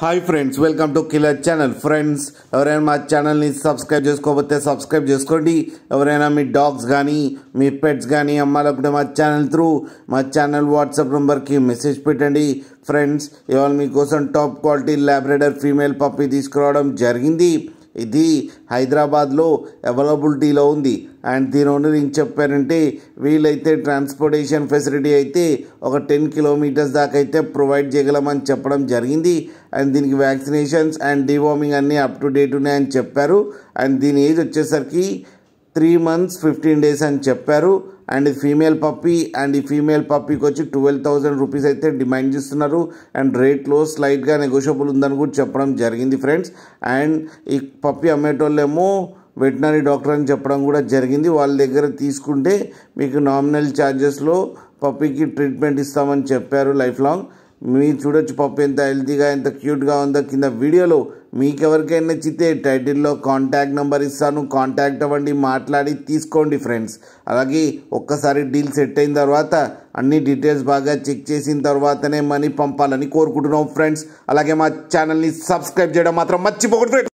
Hi friends, welcome to killer channel. Friends, ఎవరైనా మా ఛానల్ని సబ్స్క్రైబ్ చేసుకోకపోతే సబ్స్క్రైబ్ చేసుకోండి. ఎవరైనా మీ డాగ్స్ కానీ మీ పెట్స్ కానీ అమ్మాలనుకుంటే మా ఛానల్ వాట్సాప్ నెంబర్కి మెసేజ్ పెట్టండి. ఫ్రెండ్స్, ఇవాళ మీకోసం టాప్ క్వాలిటీ లాబ్రాడర్ ఫీమేల్ పప్పీ తీసుకురావడం జరిగింది. ఇది హైదరాబాద్లో అవైలబిలిటీలో ఉంది. అండ్ దీని ఓనర్ ఏం చెప్పారంటే, వీలైతే ట్రాన్స్పోర్టేషన్ ఫెసిలిటీ అయితే ఒక 10 కిలోమీటర్స్ దాకా అయితే ప్రొవైడ్ చేయగలమని చెప్పడం జరిగింది. అండ్ దీనికి వ్యాక్సినేషన్స్ అండ్ డివార్మింగ్ అన్నీ అప్ టు డేట్ ఉన్నాయని చెప్పారు. అండ్ దీని ఏజ్ వచ్చేసరికి 3 months 15 days అని చెప్పారు. అండ్ ఇది ఫీమేల్ పప్పీ. అండ్ ఈ ఫీమేల్ పప్పీకి వచ్చి 12,000 రూపీస్ అయితే డిమాండ్ చేస్తున్నారు. అండ్ రేట్లో స్లైట్గా నెగోషియబుల్ ఉందని కూడా చెప్పడం జరిగింది ఫ్రెండ్స్. అండ్ ఈ పప్పీ అమ్మేటోళ్ళేమో వెటనరీ డాక్టర్ అని చెప్పడం కూడా జరిగింది. వాళ్ళ దగ్గర తీసుకుంటే మీకు నామినల్ ఛార్జెస్లో పప్పీకి ట్రీట్మెంట్ ఇస్తామని చెప్పారు లైఫ్ లాంగ్. మీరు చూడొచ్చు పప్పీ ఎంత హెల్తీగా ఎంత క్యూట్గా ఉందో కింద వీడియోలో. మీకు ఎవరికైనా నచ్చితే టైటిల్లో కాంటాక్ట్ నెంబర్ ఇస్తాను, కాంటాక్ట్ అవ్వండి, మాట్లాడి తీసుకోండి ఫ్రెండ్స్. అలాగే ఒక్కసారి డీల్ సెట్ అయిన తర్వాత అన్ని డీటెయిల్స్ బాగా చెక్ చేసిన తర్వాతనే మనీ పంపాలని కోరుకుంటున్నాం ఫ్రెండ్స్. అలాగే మా ఛానల్ని సబ్స్క్రైబ్ చేయడం మాత్రం మర్చిపోకూడదు.